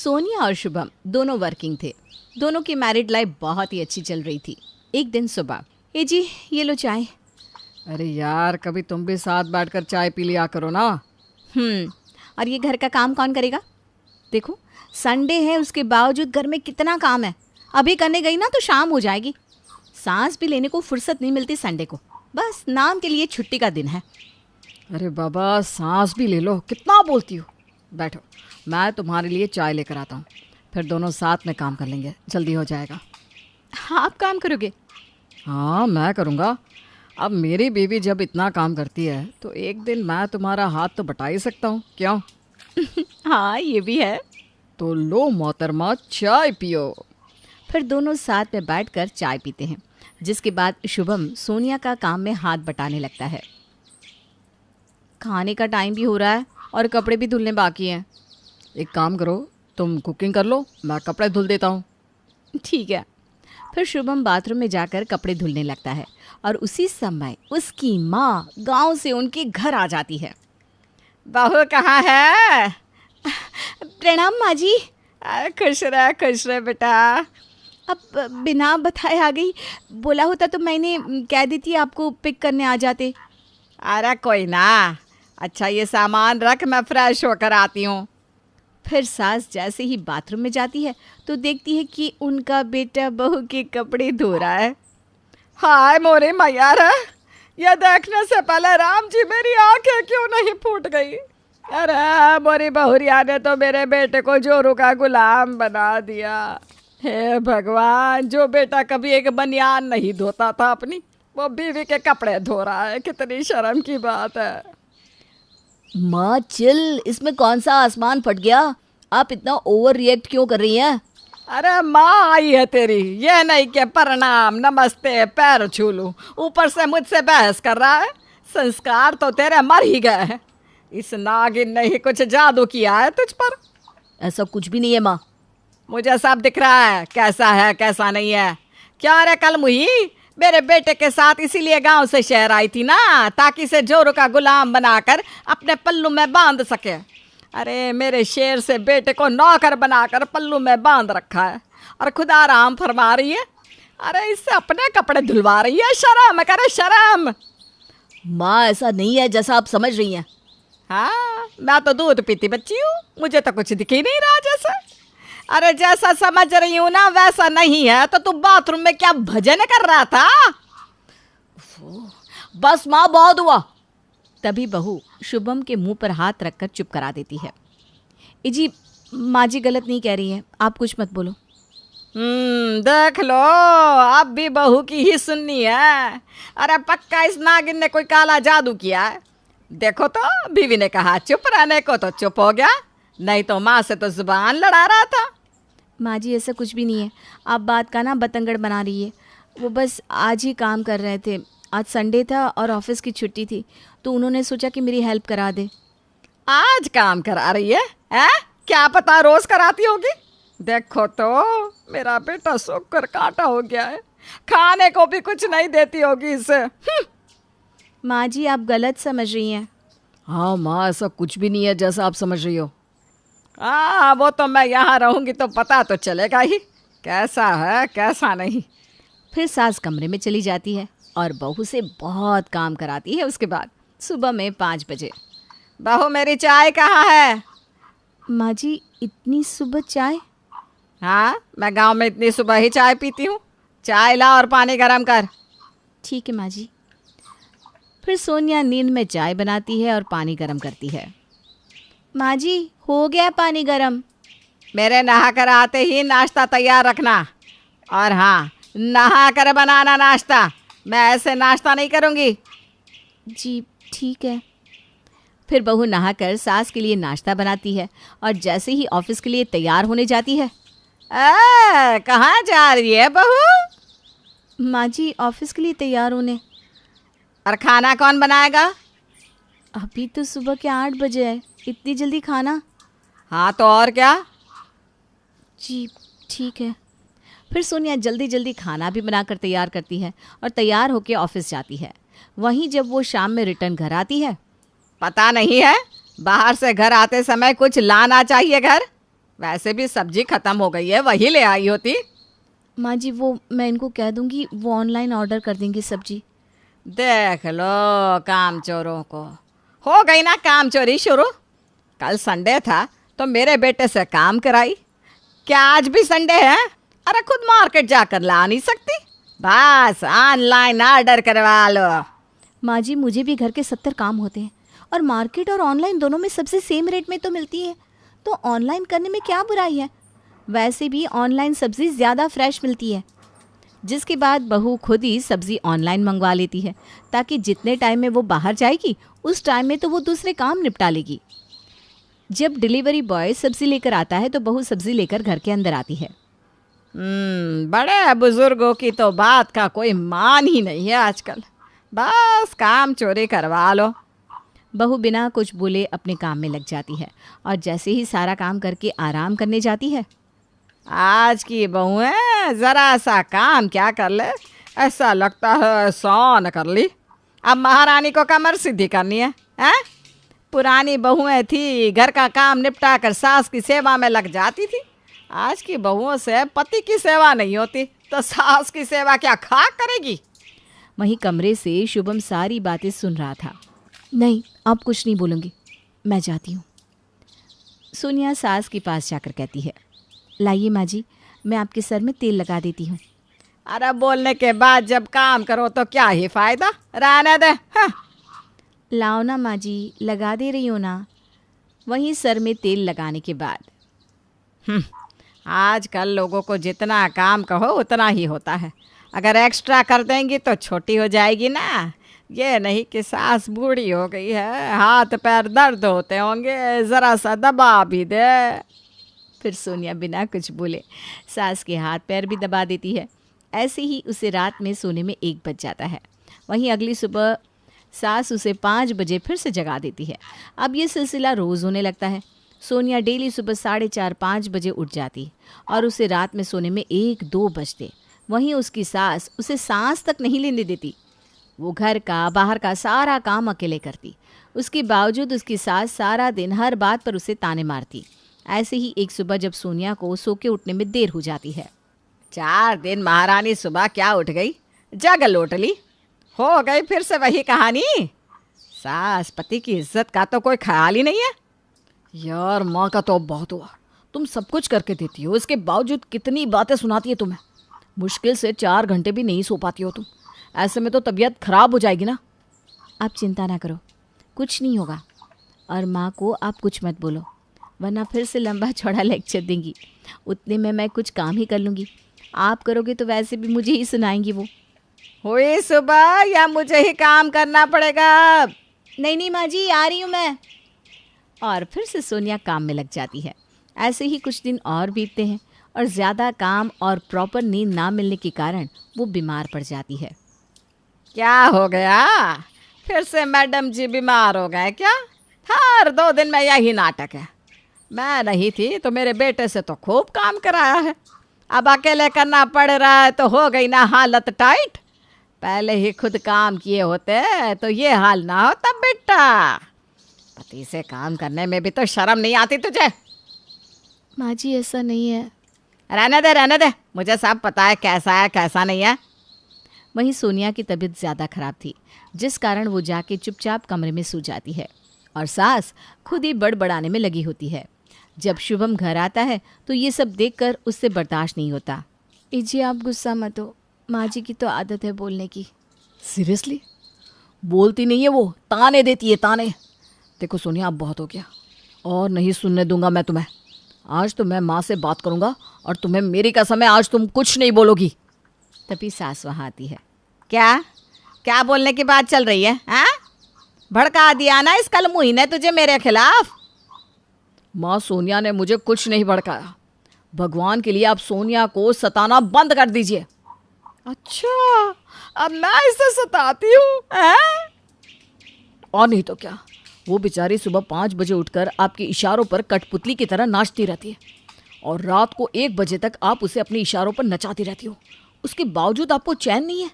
सोनिया और शुभम दोनों वर्किंग थे। दोनों की मैरिड लाइफ बहुत ही अच्छी चल रही थी। एक दिन सुबह, ए जी ये लो चाय। अरे यार, कभी तुम भी साथ बैठकर चाय पी लिया करो ना। और ये घर का काम कौन करेगा? देखो संडे है, उसके बावजूद घर में कितना काम है। अभी करने गई ना तो शाम हो जाएगी। सांस भी लेने को फुर्सत नहीं मिलती संडे को, बस नाम के लिए छुट्टी का दिन है। अरे बाबा, सांस भी ले लो, कितना बोलती हो। बैठो, मैं तुम्हारे लिए चाय लेकर आता हूँ, फिर दोनों साथ में काम कर लेंगे, जल्दी हो जाएगा। आप काम करोगे? हाँ, मैं करूँगा। अब मेरी बीवी जब इतना काम करती है तो एक दिन मैं तुम्हारा हाथ तो बटा ही सकता हूँ, क्यों? हाँ ये भी है। तो लो मोहतरमा, चाय पियो। फिर दोनों साथ में बैठकर चाय पीते हैं, जिसके बाद शुभम सोनिया का काम में हाथ बटाने लगता है। खाने का टाइम भी हो रहा है और कपड़े भी धुलने बाकी हैं। एक काम करो, तुम कुकिंग कर लो, मैं कपड़े धुल देता हूँ। ठीक है। फिर शुभम बाथरूम में जाकर कपड़े धुलने लगता है और उसी समय उसकी माँ गांव से उनके घर आ जाती है। बहू कहाँ है? प्रणाम माँ जी। खुश रह बेटा। अब बिना बताए आ गई, बोला होता तो मैंने कह दी थी आपको पिक करने आ जाते। अरे कोई ना, अच्छा ये सामान रख, मैं फ्रेश होकर आती हूँ। फिर सास जैसे ही बाथरूम में जाती है तो देखती है कि उनका बेटा बहू के कपड़े धो रहा है। हाय मोरे मैया रे, ये देखने से पहले राम जी मेरी आंखें क्यों नहीं फूट गई। अरे मोरी बहुरिया ने तो मेरे बेटे को जोरू का गुलाम बना दिया। हे भगवान, जो बेटा कभी एक बनियान नहीं धोता था अपनी, वो बीवी के कपड़े धो रहा है। कितनी शर्म की बात है। माँ चिल, इसमें कौन सा आसमान फट गया? आप इतना ओवर रिएक्ट क्यों कर रही हैं? अरे माँ आई है तेरी, ये नहीं कि प्रणाम नमस्ते पैर छू लूं, ऊपर से मुझसे बहस कर रहा है। संस्कार तो तेरे मर ही गए हैं। इस नागिन ने ही कुछ जादू किया है तुझ पर। ऐसा कुछ भी नहीं है माँ। मुझे सब दिख रहा है, कैसा है कैसा नहीं है। क्या रे कल मुही मेरे बेटे के साथ इसीलिए गांव से शहर आई थी ना, ताकि इसे जोरू का गुलाम बनाकर अपने पल्लू में बांध सके। अरे मेरे शेर से बेटे को नौकर बनाकर पल्लू में बांध रखा है और खुदा आराम फरमा रही है। अरे इससे अपने कपड़े धुलवा रही है, शर्म करे शर्म। माँ ऐसा नहीं है जैसा आप समझ रही हैं। हाँ, मैं तो दूध पीती बच्ची हूँ, मुझे तो कुछ दिख ही नहीं रहा जैसा। अरे जैसा समझ रही हूँ ना वैसा नहीं है तो तू बाथरूम में क्या भजन कर रहा था? बस माँ बहुत हुआ। तभी बहू शुभम के मुंह पर हाथ रखकर चुप करा देती है। जी माँ जी गलत नहीं कह रही हैं, आप कुछ मत बोलो। देख लो, अब भी बहू की ही सुननी है। अरे पक्का इस नागिन ने कोई काला जादू किया है। देखो तो बीवी ने कहा चुप रहने को तो चुप हो गया, नहीं तो माँ से तो जुबान लड़ा रहा था। माँ जी ऐसा कुछ भी नहीं है, आप बात का ना बतंगड़ बना रही है। वो बस आज ही काम कर रहे थे, आज संडे था और ऑफिस की छुट्टी थी तो उन्होंने सोचा कि मेरी हेल्प करा दे। आज काम करा रही है? क्या पता रोज कराती होगी। देखो तो मेरा बेटा सूख कर कांटा हो गया है, खाने को भी कुछ नहीं देती होगी इसे। माँ जी आप गलत समझ रही हैं। हाँ माँ, ऐसा कुछ भी नहीं है जैसा आप समझ रही हो। हाँ वो तो मैं यहाँ रहूँगी तो पता तो चलेगा ही कैसा है कैसा नहीं। फिर सास कमरे में चली जाती है और बहू से बहुत काम कराती है। उसके बाद सुबह में 5 बजे, बहू मेरी चाय कहाँ है? माँ जी इतनी सुबह चाय? हाँ, मैं गांव में इतनी सुबह ही चाय पीती हूँ। चाय ला और पानी गरम कर। ठीक है माँ जी। फिर सोनिया नींद में चाय बनाती है और पानी गरम करती है। माँ जी हो गया पानी गरम। मेरे नहा कर आते ही नाश्ता तैयार रखना। और हाँ, नहा कर बनाना नाश्ता, मैं ऐसे नाश्ता नहीं करूँगी। जी ठीक है। फिर बहू नहाकर सास के लिए नाश्ता बनाती है और जैसे ही ऑफिस के लिए तैयार होने जाती है। कहाँ जा रही है बहू? माँ जी ऑफिस के लिए तैयार होने। और खाना कौन बनाएगा? अभी तो सुबह के 8 बजे है, इतनी जल्दी खाना? हाँ तो और क्या। जी ठीक है। फिर सोनिया जल्दी जल्दी खाना भी बनाकर तैयार करती है और तैयार होकर ऑफिस जाती है। वहीं जब वो शाम में रिटर्न घर आती है, पता नहीं है, बाहर से घर आते समय कुछ लाना चाहिए घर, वैसे भी सब्जी खत्म हो गई है, वही ले आई होती। माँ जी वो मैं इनको कह दूंगी, वो ऑनलाइन ऑर्डर कर देंगे सब्जी। देख लो काम चोरों को, हो गई ना काम चोरी शुरू। कल संडे था तो मेरे बेटे से काम कराई, क्या आज भी संडे है? अरे खुद मार्केट जाकर ला नहीं सकती, बस ऑनलाइन ऑर्डर करवा लो। माँ जी मुझे भी घर के 70 काम होते हैं और मार्केट और ऑनलाइन दोनों में सबसे सेम रेट में तो मिलती है, तो ऑनलाइन करने में क्या बुराई है। वैसे भी ऑनलाइन सब्ज़ी ज़्यादा फ्रेश मिलती है। जिसके बाद बहू खुद ही सब्ज़ी ऑनलाइन मंगवा लेती है, ताकि जितने टाइम में वो बाहर जाएगी उस टाइम में तो वो दूसरे काम निपटा लेगी। जब डिलीवरी बॉय सब्ज़ी लेकर आता है तो बहू सब्ज़ी लेकर घर के अंदर आती है। बड़े बुजुर्गों की तो बात का कोई मान ही नहीं है आजकल, बस काम चोरी करवा लो। बहू बिना कुछ बोले अपने काम में लग जाती है और जैसे ही सारा काम करके आराम करने जाती है, आज की बहू है, ज़रा सा काम क्या कर ले, ऐसा लगता है सौन कर ली। अब महारानी को कमर सीधी करनी है, हैं? पुरानी बहुएं थी, घर का काम निपटा कर सास की सेवा में लग जाती थी। आज की बहुओं से पति की सेवा नहीं होती तो सास की सेवा क्या खा करेगी। वहीं कमरे से शुभम सारी बातें सुन रहा था। नहीं आप कुछ नहीं बोलूँगी, मैं जाती हूँ। सोनिया सास के पास जाकर कहती है, लाइए माँ जी, मैं आपके सर में तेल लगा देती हूँ। अरे बोलने के बाद जब काम करो तो क्या ही फायदा, रहने दे। हाँ। लाओ ना माँ जी, लगा दे रही हो ना। वहीं सर में तेल लगाने के बाद, आजकल लोगों को जितना काम कहो उतना ही होता है, अगर एक्स्ट्रा कर देंगी तो छोटी हो जाएगी ना। ये नहीं कि सास बूढ़ी हो गई है, हाथ पैर दर्द होते होंगे, ज़रा सा दबा भी दे। फिर सोनिया बिना कुछ बोले सास के हाथ पैर भी दबा देती है। ऐसे ही उसे रात में सोने में 1 बज जाता है। वहीं अगली सुबह सास उसे 5 बजे फिर से जगा देती है। अब ये सिलसिला रोज़ होने लगता है। सोनिया डेली सुबह 4:30-5 बजे उठ जाती और उसे रात में सोने में 1-2 बजते। वहीं उसकी सास उसे सांस तक नहीं लेने देती। वो घर का बाहर का सारा काम अकेले करती। उसके बावजूद उसकी सास सारा दिन हर बात पर उसे ताने मारती। ऐसे ही एक सुबह जब सोनिया को सो के उठने में देर हो जाती है, 4 दिन महारानी सुबह क्या उठ गई, जग लौट ली, हो गई फिर से वही कहानी। सास पति की इज्जत का तो कोई ख्याल ही नहीं है। यार माँ का तो अब बहुत हुआ, तुम सब कुछ करके देती हो, इसके बावजूद कितनी बातें सुनाती है तुम्हें। मुश्किल से 4 घंटे भी नहीं सो पाती हो तुम, ऐसे में तो तबीयत खराब हो जाएगी ना। आप चिंता ना करो, कुछ नहीं होगा। और माँ को आप कुछ मत बोलो, वरना फिर से लंबा चौड़ा लेक्चर देंगी। उतने में मैं कुछ काम ही कर लूँगी, आप करोगे तो वैसे भी मुझे ही सुनाएंगी वो। हुई सुबह या मुझे ही काम करना पड़ेगा? नहीं माँ जी, आ रही हूँ मैं। और फिर से सोनिया काम में लग जाती है। ऐसे ही कुछ दिन और बीतते हैं और ज़्यादा काम और प्रॉपर नींद ना मिलने के कारण वो बीमार पड़ जाती है। क्या हो गया, फिर से मैडम जी बीमार हो गए क्या? हर 2 दिन में यही नाटक है। मैं नहीं थी तो मेरे बेटे से तो खूब काम कराया है, अब अकेले करना पड़ रहा है तो हो गई ना हालत टाइट। पहले ही खुद काम किए होते तो ये हाल ना होता बेटा। पति से काम करने में भी तो शर्म नहीं आती तुझे? माँ जी ऐसा नहीं है। रहने दे, मुझे सब पता है कैसा है कैसा नहीं है। वहीं सोनिया की तबीयत ज़्यादा खराब थी, जिस कारण वो जाके चुपचाप कमरे में सो जाती है और सास खुद ही बड़बड़ाने में लगी होती है। जब शुभम घर आता है तो ये सब देखकर उससे बर्दाश्त नहीं होता। जी आप गुस्सा मत हो, माँ जी की तो आदत है बोलने की। सीरियसली बोलती नहीं है वो, ताने देती है ताने। देखो सोनिया अब बहुत हो गया और नहीं सुनने दूंगा मैं तुम्हें। आज तो मैं माँ से बात करूंगा और तुम्हें मेरी कसम है आज तुम कुछ नहीं बोलोगी। तभी सास वहाँ आती है। क्या बोलने की बात चल रही है? हाँ, भड़का दिया ना इस कलमुही ने तुझे मेरे खिलाफ। माँ सोनिया ने मुझे कुछ नहीं भड़काया, भगवान के लिए आप सोनिया को सताना बंद कर दीजिए। अच्छा, अब मैं इसे सताती हूँ? और नहीं तो क्या, वो बेचारी सुबह 5 बजे उठकर आपके इशारों पर कठपुतली की तरह नाचती रहती है और रात को 1 बजे तक आप उसे अपने इशारों पर नचाती रहती हो। उसके बावजूद आपको चैन नहीं है।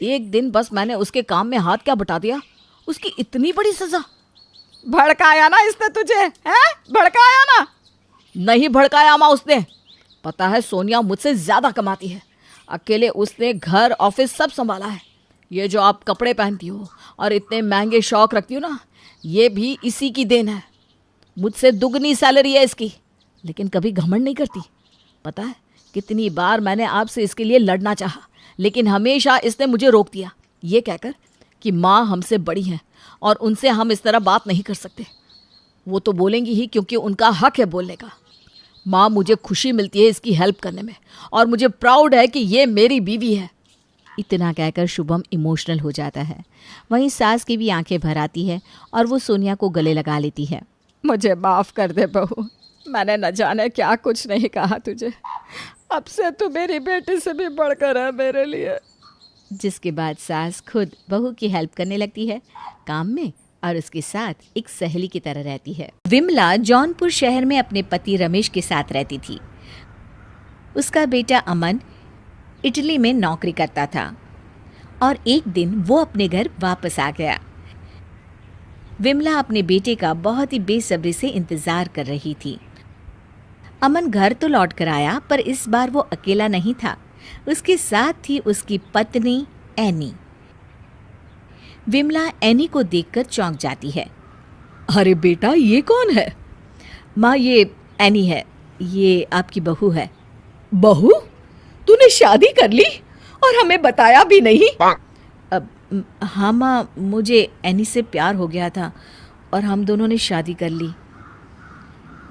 एक दिन बस मैंने उसके काम में हाथ क्या बटा दिया, उसकी इतनी बड़ी सजा। भड़काया ना इसने तुझे, हैं? भड़काया ना? नहीं भड़काया माँ उसने। पता है सोनिया मुझसे ज्यादा कमाती है, अकेले उसने घर ऑफिस सब संभाला है। ये जो आप कपड़े पहनती हो और इतने महंगे शौक रखती हो ना, ये भी इसी की देन है। मुझसे दुगनी सैलरी है इसकी, लेकिन कभी घमंड नहीं करती। पता है कितनी बार मैंने आपसे इसके लिए लड़ना चाहा, लेकिन हमेशा इसने मुझे रोक दिया, ये कहकर कि माँ हमसे बड़ी हैं और उनसे हम इस तरह बात नहीं कर सकते। वो तो बोलेंगी ही क्योंकि उनका हक है बोलने का। माँ मुझे खुशी मिलती है इसकी हेल्प करने में, और मुझे प्राउड है कि ये मेरी बीवी है। इतना कहकर शुभम इमोशनल हो जाता है। वहीं सास की भी आंखें भर आती है और वो सोनिया को गले लगा लेती है। मुझे माफ़ कर दे बहू, मैंने न जाने क्या कुछ नहीं कहा तुझे। अब से तू मेरी बेटी से भी बढ़कर है मेरे लिए। जिसके बाद सास खुद बहू की हेल्प करने लगती है काम में और उसके साथ एक सहेली की तरह रहती है। विमला जौनपुर शहर में अपने पति रमेश के साथ रहती थी। उसका बेटा अमन इटली में नौकरी करता था और एक दिन वो अपने घर वापस आ गया। विमला अपने बेटे का बहुत ही बेसब्री से इंतजार कर रही थी। अमन घर तो लौट कर आया, पर इस बार वो अकेला नहीं था, उसके साथ थी उसकी पत्नी एनी। विमला एनी को देखकर चौंक जाती है। अरे बेटा, ये कौन है? माँ, ये एनी है, ये आपकी बहू है। बहू? तूने शादी कर ली और हमें बताया भी नहीं? हाँ माँ, मुझे एनी से प्यार हो गया था और हम दोनों ने शादी कर ली।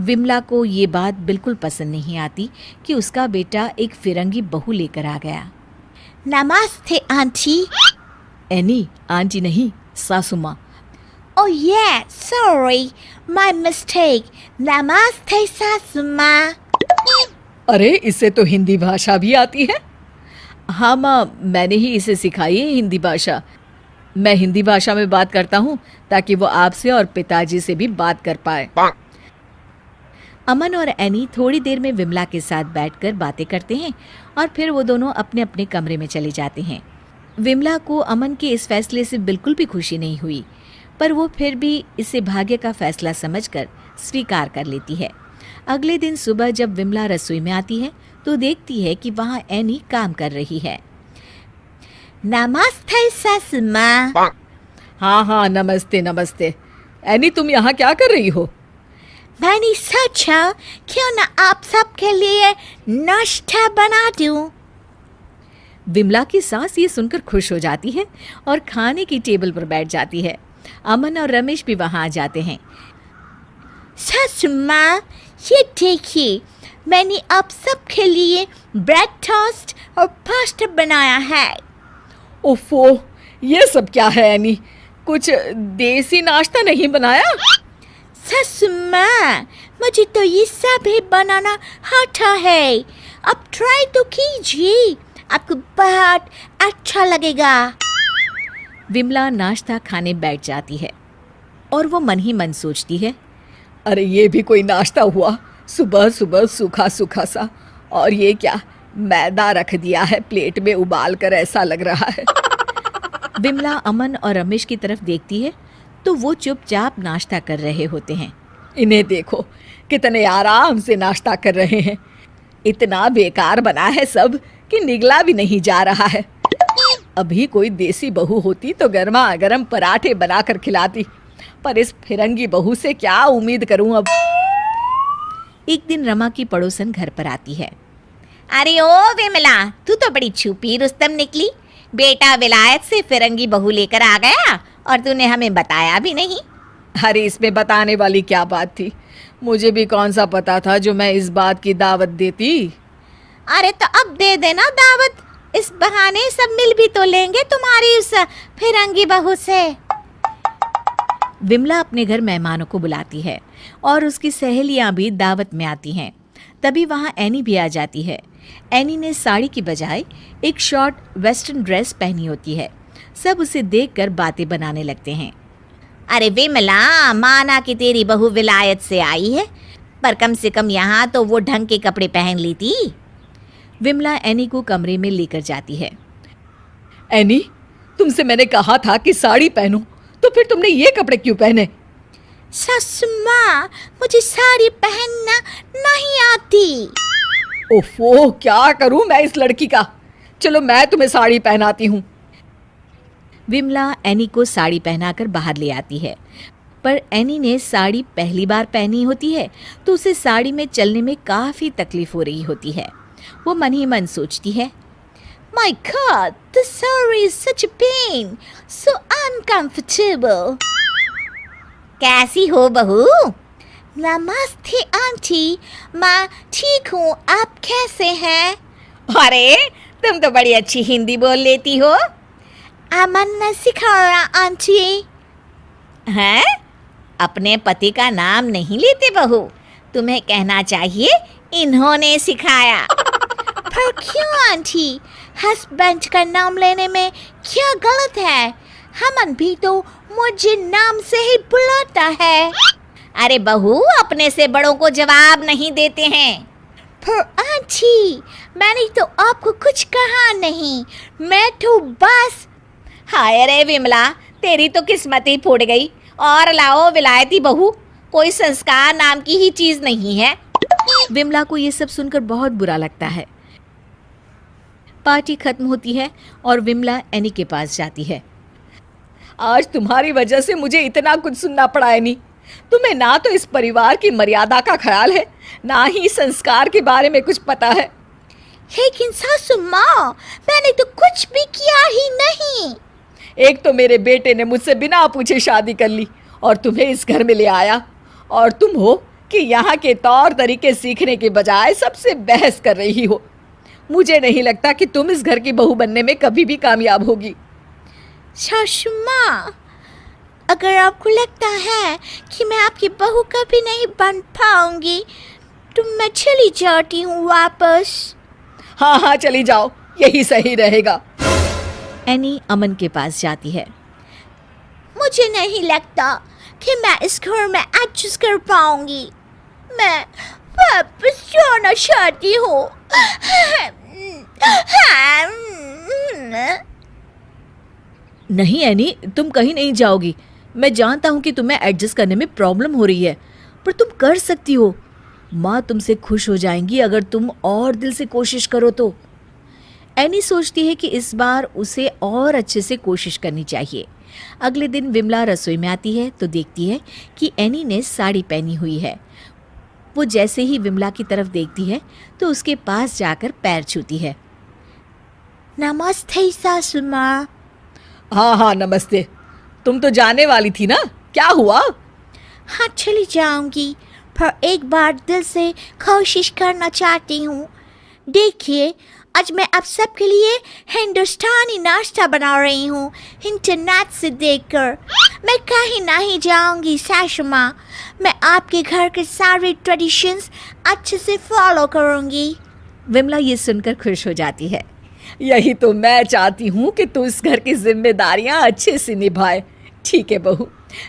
विमला को ये बात बिल्कुल पसंद नहीं आती कि उसका बेटा एक फिरंगी बहू लेकर आ गया। नमस्ते आंटी। एनी आंटी नहीं, सासू माँ। Oh yeah, sorry, my mistake. नमस्ते सासू माँ। अरे इसे तो हिंदी भाषा भी आती है। हाँ माँ, मैंने ही इसे सिखाई है हिंदी भाषा। मैं हिंदी भाषा में बात करता हूँ ताकि वो आपसे और पिताजी से भी बात कर पाए। अमन और एनी थोड़ी देर में विमला के साथ बैठकर बातें करते हैं और फिर वो दोनों अपने अपने कमरे में चले जाते हैं। विमला को अमन के इस फैसले से बिल्कुल भी खुशी नहीं हुई, पर वो फिर भी इसे भाग्य का फैसला समझकर स्वीकार कर लेती है। अगले दिन सुबह जब विमला रसोई में आती है तो देखती है कि वहाँ एनी काम कर रही है। नमस्ते सासू माँ। हाँ हाँ, नमस्ते नमस्ते। एनी, तुम यहाँ क्या कर रही हो? मैंने सोचा क्यों ना आप सबके लिए नाश्ता बना दूं। विमला की सास ये सुनकर खुश हो जाती है और खाने की टेबल पर बैठ जाती है। अमन और रमेश भी वहाँ आ जाते हैं। सासू माँ, ये देखिए, मैंने आप सबके लिए ब्रेड टोस्ट और पास्ता बनाया है। ओफो, ये सब क्या है एनी? कुछ देसी नाश्ता नहीं बनाया? सासू माँ, मुझे तो ये सब ही बनाना आता है। आप ट्राई तो कीजिए, आपको बहुत अच्छा लगेगा। विमला नाश्ता खाने बैठ जाती है और वो मन ही मन सोचती है, अरे ये भी कोई नाश्ता हुआ? सुबह सुबह सूखा सूखा सा, और ये क्या मैदा रख दिया है प्लेट में उबाल कर, ऐसा लग रहा है। विमला अमन और रमेश की तरफ देखती है तो वो चुपचाप नाश्ता कर रहे होते हैं। इन्हें देखो, कितने आराम से नाश्ता कर रहे हैं। इतना बेकार बना है सब कि निगला भी नहीं जा रहा है। अभी कोई देसी बहू होती तो गर्मा गर्म पराठे बनाकर खिलाती, पर इस फिरंगी बहू से क्या उम्मीद करूं अब। एक दिन रमा की पड़ोसन घर पर आती है। अरे ओ विमला, तू तो बड़ी छुपी रुस्तम निकली। बेटा विलायत से फिरंगी बहू लेकर आ गया और तूने हमें बताया भी नहीं। अरे इसमें बताने वाली क्या बात थी? मुझे भी कौन सा पता था जो मैं इस बात की दावत देती। अरे तो अब दे देना दावत, इस बहाने सब मिल भी तो लेंगे तुम्हारी उस फिरंगी बहू से। विमला अपने घर मेहमानों को बुलाती है और उसकी सहेलियां भी दावत में आती हैं। तभी वहाँ एनी भी आ जाती है। एनी ने साड़ी की बजाय एक शॉर्ट वेस्टर्न ड्रेस पहनी होती है। सब उसे देखकर बातें बनाने लगते हैं। अरे विमला, माना कि तेरी बहू विलायत से आई है, पर कम से कम यहाँ तो वो ढंग के कपड़े पहन ली थी। विमला एनी को कमरे में लेकर जाती है। एनी, तुमसे मैंने कहा था कि साड़ी पहनो, तो फिर तुमने ये कपड़े क्यों पहने? सासू माँ, मुझे साड़ी पहनना नहीं आती। ओफो, क्या करूं मैं इस लड़की का। चलो मैं तुम्हें साड़ी पहनाती हूँ। विमला एनी को साड़ी पहनाकर बाहर ले आती है, पर एनी ने साड़ी पहली बार पहनी होती है तो उसे साड़ी में चलने में काफ़ी तकलीफ हो रही होती है। वो मन ही मन सोचती है, My God, the saree is such a pain, so uncomfortable. कैसी हो बहू? नमस्ते आंटी, मैं ठीक हूँ, आप कैसे हैं? अरे तुम तो बड़ी अच्छी हिंदी बोल लेती हो। अमन ने सिखाया आंटी। हैं? अपने पति का नाम नहीं लेते बहू, तुम्हें कहना चाहिए इन्होंने सिखाया। पर क्यों आंटी? हस्बैंड का नाम लेने में क्या गलत है? अमन भी तो मुझे नाम से ही बुलाता है। अरे बहू, अपने से बड़ों को जवाब नहीं देते हैं। पर आंटी, मैंने तो आपको कुछ कहा नहीं, मैं तो बस। हाय रे विमला, तेरी तो किस्मत ही फूट गई। और लाओ विलायती बहू, कोई संस्कार नाम की ही चीज नहीं है। विमला को ये सब सुनकर बहुत बुरा लगता है। पार्टी खत्म होती है और विमला एनी के पास जाती है। आज तुम्हारी वजह से मुझे इतना कुछ सुनना पड़ा एनी। तुम्हें ना तो इस परिवार की मर्यादा का ख्याल है, ना ही संस्कार के बारे में कुछ पता है। लेकिन सासू माँ, मैंने तो कुछ भी किया ही नहीं। एक तो मेरे बेटे ने मुझसे बिना पूछे शादी कर ली और तुम्हें इस घर में ले आया, और तुम हो कि यहाँ के तौर तरीके सीखने के बजाय सबसे बहस कर रही हो। मुझे नहीं लगता कि तुम इस घर की बहू बनने में कभी भी कामयाब होगी। सासू माँ, अगर आपको लगता है कि मैं आपकी बहू कभी नहीं बन पाऊंगी तो मैं चली जाती हूँ वापस। हाँ हाँ, चली जाओ, यही सही रहेगा। एनी अमन के पास जाती है। मुझे नहीं लगता कि मैं इस घर में एडजस्ट कर पाऊंगी। मैं वापस जाना चाहती हूँ। नहीं एनी, तुम कहीं नहीं जाओगी। मैं जानता हूँ कि तुम्हें एडजस्ट करने में प्रॉब्लम हो रही है, पर तुम कर सकती हो। माँ तुमसे खुश हो जाएंगी अगर तुम और दिल से कोशिश करो तो। एनी सोचती है कि इस बार उसे और अच्छे से कोशिश करनी चाहिए। अगले दिन विमला रसोई में आती है तो देखती है कि एनी ने साड़ी पहनी हुई है। वो जैसे ही विमला की तरफ देखती है तो उसके पास जाकर पैर छूती है। नमस्ते सासू माँ। हाँ हाँ, नमस्ते। तुम तो जाने वाली थी ना, क्या हुआ? हाँ, चली जाऊंगी, पर एक बार दिल से कोशिश करना चाहती हूँ। देखिए, आज मैं आप सबके लिए हिंदुस्तानी नाश्ता बना रही हूँ, इंटरनेट से देखकर। मैं कहीं नहीं जाऊंगी सासू माँ, मैं आपके घर के सारे ट्रेडिशंस अच्छे से फॉलो करूँगी। विमला ये सुनकर खुश हो जाती है। यही तो मैं चाहती हूँ कि तू इस घर की जिम्मेदारियाँ अच्छे से निभाए। ठीक है बहू,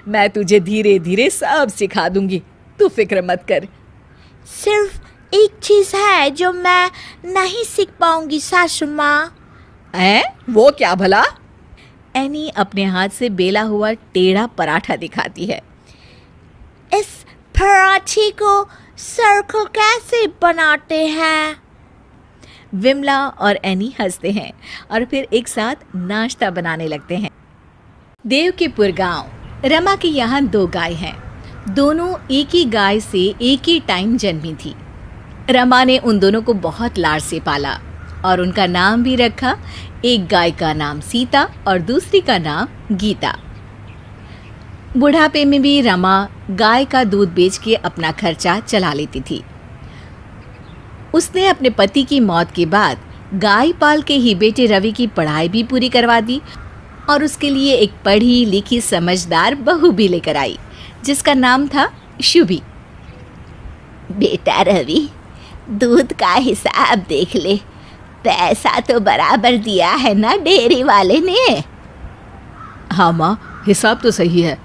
मैं तुझे धीरे धीरे सब सिखा दूंगी, तू फिक्र मत कर। सिर्फ एक चीज़ है जो मैं नहीं सीख पाऊंगी सासू माँ। वो क्या भला? एनी अपने हाथ से बेला हुआ टेढ़ा पराठा दिखाती है। इस पराठे को सर्कल कैसे बनाते हैं? विमला और एनी हंसते हैं और फिर एक साथ नाश्ता बनाने लगते हैं। देवकीपुर गांव। रमा के यहाँ 2 गाय हैं। दोनों एक ही गाय से एक ही टाइम जन्मी थी। रमा ने उन दोनों को बहुत लाड से पाला और उनका नाम भी रखा। एक गाय का नाम सीता और दूसरी का नाम गीता। बुढ़ापे में भी रमा गाय का दूध बेच के अपना खर्चा चला लेती थी। उसने अपने पति की मौत के बाद गाय पाल के ही बेटे रवि की पढ़ाई भी पूरी करवा दी और उसके लिए एक पढ़ी लिखी समझदार बहू भी लेकर आई जिसका नाम था शुभी। बेटा रवि, दूध का हिसाब देख ले, पैसा तो बराबर दिया है ना डेयरी वाले ने। हाँ माँ, हिसाब तो सही है,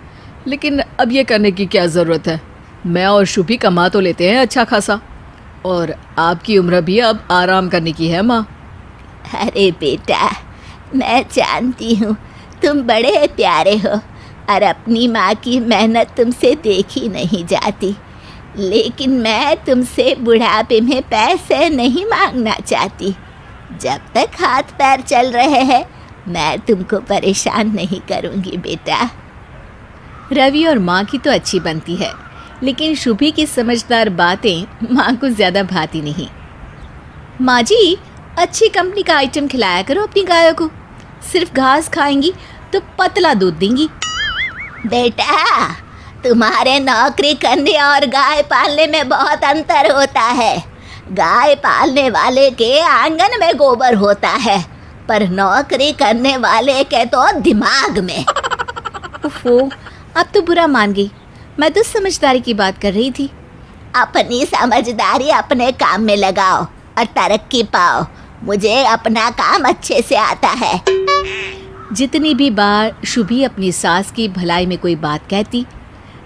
लेकिन अब ये करने की क्या ज़रूरत है? मैं और शुभी कमा तो लेते हैं अच्छा खासा, और आपकी उम्र भी अब आराम करने की है माँ। अरे बेटा, मैं जानती हूँ तुम बड़े प्यारे हो, और अपनी माँ की मेहनत तुमसे देखी नहीं जाती, लेकिन मैं तुमसे बुढ़ापे में पैसे नहीं मांगना चाहती। जब तक हाथ पैर चल रहे हैं मैं तुमको परेशान नहीं करूँगी बेटा। रवि और माँ की तो अच्छी बनती है, लेकिन शुभी की समझदार बातें माँ को ज़्यादा भाती नहीं। माँ जी, अच्छी कंपनी का आइटम खिलाया करो अपनी गायों को, सिर्फ घास खाएंगी तो पतला दूध देंगी। बेटा, तुम्हारे नौकरी करने और गाय पालने में बहुत अंतर होता है। गाय पालने वाले के आंगन में गोबर होता है, पर नौकरी करने वाले के तो दिमाग में। ओफो, अब तो बुरा मान गई, मैं तो समझदारी की बात कर रही थी। अपनी समझदारी अपने काम में लगाओ और तरक्की पाओ। मुझे अपना काम अच्छे से आता है। जितनी भी बार शुभी अपनी सास की भलाई में कोई बात कहती,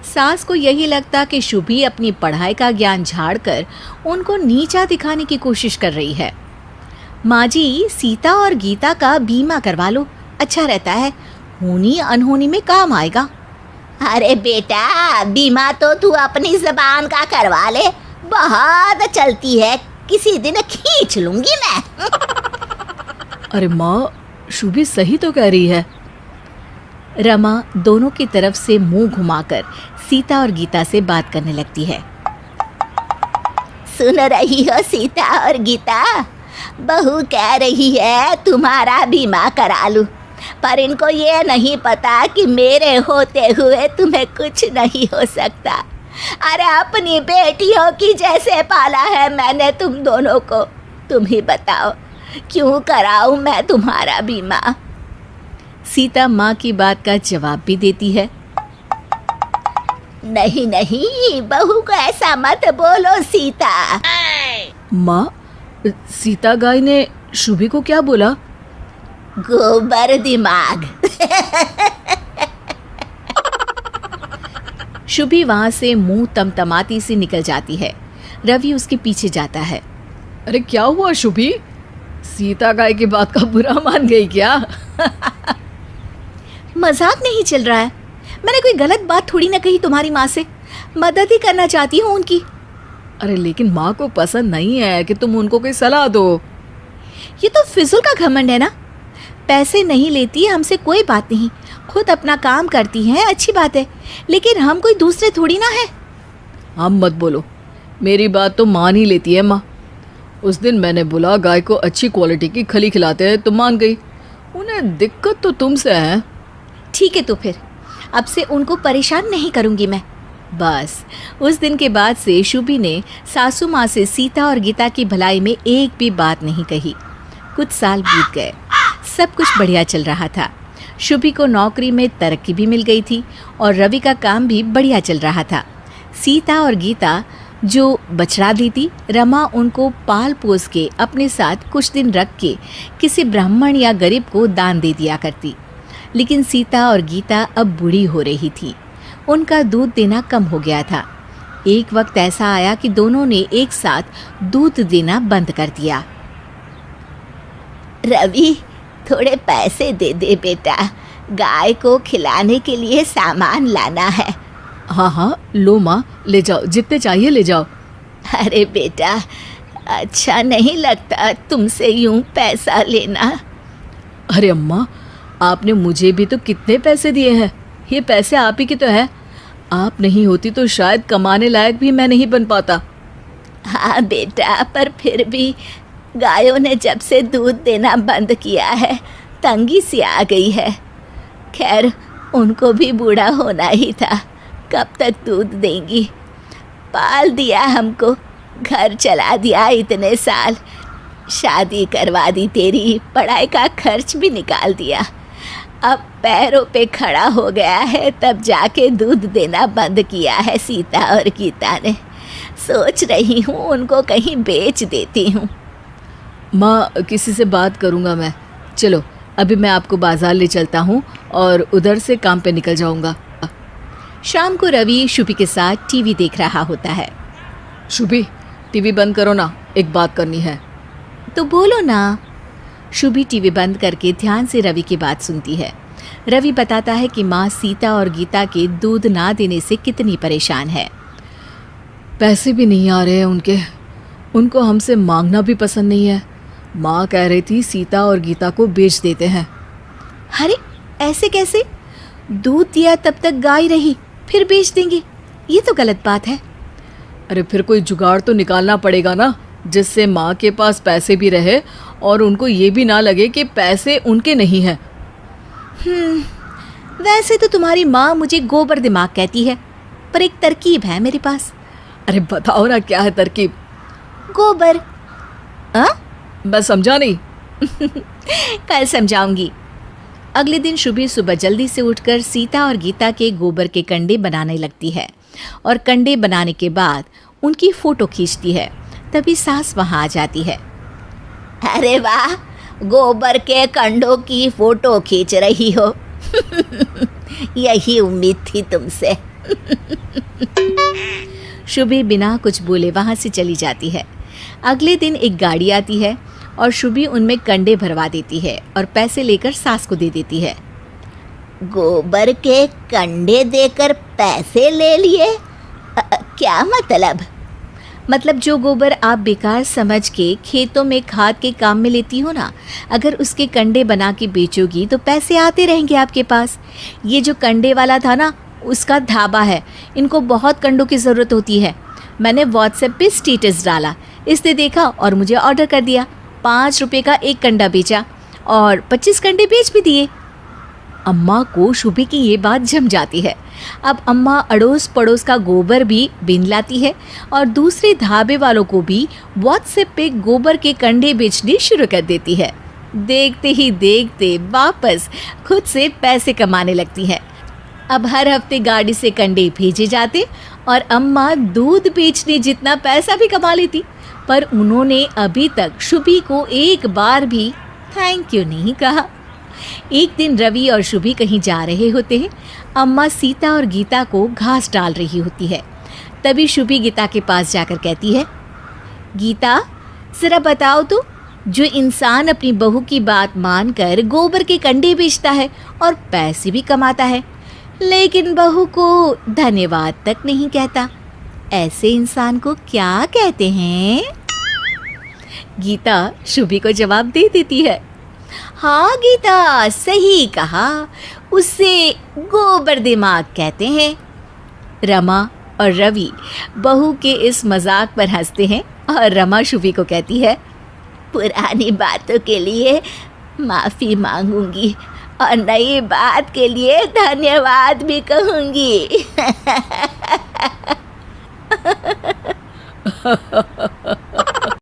सास को यही लगता कि शुभी अपनी पढ़ाई का ज्ञान झाड़कर उनको नीचा दिखाने की कोशिश कर रही है। माँ जी, सीता और गीता का बीमा करवा लो, अच्छा रहता है, होनी अनहोनी में काम आएगा। अरे बेटा, बीमा तो तू अपनी जबान का करवा ले, बहुत चलती है, किसी दिन खींच लूंगी मैं। अरे माँ, शुभी सही तो कह रही है। रमा दोनों की तरफ से मुंह घुमाकर सीता और गीता से बात करने लगती है। सुन रही हो सीता और गीता, बहू कह रही है तुम्हारा बीमा करा लूं, पर इनको ये नहीं पता कि मेरे होते हुए तुम्हें कुछ नहीं हो सकता। अरे अपनी बेटियों की जैसे पाला है मैंने तुम दोनों को, तुम ही बताओ क्यों कराऊं मैं तुम्हारा बीमा। सीता माँ की बात का जवाब भी देती है। नहीं नहीं, बहू को ऐसा मत बोलो सीता। माँ, सीता गाय ने शुभी को क्या बोला? गोबर दिमाग। शुभी वहां से मुंह तमतमाती से निकल जाती है। रवि उसके पीछे जाता है। अरे क्या हुआ शुभी, सीता गाय की बात का बुरा मान गई क्या? मजाक नहीं चल रहा है, मैंने कोई गलत बात थोड़ी ना कही तुम्हारी माँ से, मदद ही करना चाहती हूँ उनकी। अरे लेकिन माँ को पसंद नहीं है कि तुम उनको कोई सलाह दो। ये तो फिजूल का घमंड है ना। पैसे नहीं लेती हमसे कोई बात नहीं, खुद अपना काम करती हैं, अच्छी बात है, लेकिन हम कोई दूसरे थोड़ी ना है। हम मत बोलो, मेरी बात तो मान ही लेती है माँ। उस दिन मैंने बोला गाय को अच्छी क्वालिटी की खली खिलाते हैं तो मान गई, उन्हें दिक्कत तो तुमसे है। ठीक है, तो फिर अब से उनको परेशान नहीं करूंगी मैं। बस उस दिन के बाद से शुभी ने सासू माँ से सीता और गीता की भलाई में एक भी बात नहीं कही। कुछ साल बीत गए, सब कुछ बढ़िया चल रहा था। शुभी को नौकरी में तरक्की भी मिल गई थी और रवि का काम भी बढ़िया चल रहा था। सीता और गीता जो बछड़ा देती, रमा उनको पाल पोस के अपने साथ कुछ दिन रख के किसी ब्राह्मण या गरीब को दान दे दिया करती। लेकिन सीता और गीता अब बूढ़ी हो रही थी, उनका दूध देना कम हो गया था। एक वक्त ऐसा आया कि दोनों ने एक साथ दूध देना बंद कर दिया। रवि, थोड़े पैसे दे दे बेटा, गाय को खिलाने के लिए सामान लाना है। हाँ हाँ, लो माँ, ले जाओ, जितने चाहिए ले जाओ। अरे बेटा, अच्छा नहीं लगता तुमसे यूं पैसा लेना। अरे अम्मा, आपने मुझे भी तो कितने पैसे दिए हैं, ये पैसे आप ही के तो है। आप नहीं होती तो शायद कमाने लायक भी मैं नहीं बन पाता। हाँ बेटा, पर फिर भी गायों ने जब से दूध देना बंद किया है तंगी सी आ गई है। खैर, उनको भी बूढ़ा होना ही था, कब तक दूध देंगी। पाल दिया हमको, घर चला दिया इतने साल, शादी करवा दी तेरी, पढ़ाई का खर्च भी निकाल दिया। अब पैरों पे खड़ा हो गया है तब जाके दूध देना बंद किया है सीता और गीता ने। सोच रही हूँ उनको कहीं बेच देती हूँ। माँ, किसी से बात करूँगा मैं। चलो अभी मैं आपको बाजार ले चलता हूँ और उधर से काम पे निकल जाऊँगा। शाम को रवि शुभी के साथ टीवी देख रहा होता है। शुभी, टीवी बंद करो ना, एक बात करनी है। तो बोलो ना। शुभी टीवी बंद करके ध्यान से रवि की बात सुनती है। रवि बताता है कि माँ सीता और गीता के दूध ना देने से कितनी परेशान है। पैसे भी नहीं आ रहे हैं उनको हमसे मांगना भी पसंद नहीं है। माँ कह रही थी सीता और गीता को बेच देते हैं। अरे ऐसे कैसे? दूध दिया तब तक गाय रही, फिर बेच देंगे? ये तो गलत बात है। अरे फिर कोई जुगाड़ तो निकालना पड़ेगा ना, जिससे माँ के पास पैसे भी रहे और उनको ये भी ना लगे कि पैसे उनके नहीं हैं। वैसे तो तुम्हारी माँ मुझे गोबर दिमाग कहती है, पर एक तरकीब है मेरे पास। अरे बताओ ना, क्या है तरकीब? गोबर। मैं समझा नहीं। कल समझाऊंगी। अगले दिन शुभी सुबह जल्दी से उठकर सीता और गीता के गोबर के कंडे बनाने लगती है और कंडे बनाने के बाद उनकी फोटो खींचती है। तभी सास वहां आ जाती है। अरे वाह, गोबर के कंडों की फोटो खींच रही हो। यही उम्मीद थी तुमसे। शुभी बिना कुछ बोले वहां से चली जाती है। अगले दिन एक गाड़ी आती है और शुभी उनमें कंडे भरवा देती है और पैसे लेकर सास को दे देती है। गोबर के कंडे देकर पैसे ले लिए? क्या मतलब? मतलब जो गोबर आप बेकार समझ के खेतों में खाद के काम में लेती हो ना, अगर उसके कंडे बना के बेचोगी तो पैसे आते रहेंगे आपके पास। ये जो कंडे वाला था ना, उसका ढाबा है। इनको बहुत कंडों की ज़रूरत होती है। मैंने व्हाट्सएप पे स्टेटस डाला, इसने देखा और मुझे ऑर्डर कर दिया। 5 रुपये का एक कंडा बेचा और 25 कंडे बेच भी दिए। अम्मा को शुभी की ये बात जम जाती है। अब अम्मा अड़ोस पड़ोस का गोबर भी बीन लाती है और दूसरे ढाबे वालों को भी व्हाट्सएप पे गोबर के कंडे बेचने शुरू कर देती है। देखते ही देखते वापस खुद से पैसे कमाने लगती है। अब हर हफ्ते गाड़ी से कंडे भेजे जाते और अम्मा दूध बेचने जितना पैसा भी कमा लेती। पर उन्होंने अभी तक शुभी को एक बार भी थैंक यू नहीं कहा। एक दिन रवि और शुभी कहीं जा रहे होते हैं। अम्मा सीता और गीता को घास डाल रही होती है। तभी शुभी गीता के पास जाकर कहती है, गीता ज़रा बताओ तो, जो इंसान अपनी बहू की बात मानकर गोबर के कंडे बेचता है और पैसे भी कमाता है, लेकिन बहू को धन्यवाद तक नहीं कहता, ऐसे इंसान को क्या कहते हैं? गीता शुभी को जवाब दे देती है, हाँ गीता, सही कहा, उसे गोबर दिमाग कहते हैं। रमा और रवि बहू के इस मजाक पर हंसते हैं और रमा शुभी को कहती है, पुरानी बातों के लिए माफ़ी मांगूंगी और नई बात के लिए धन्यवाद भी कहूंगी।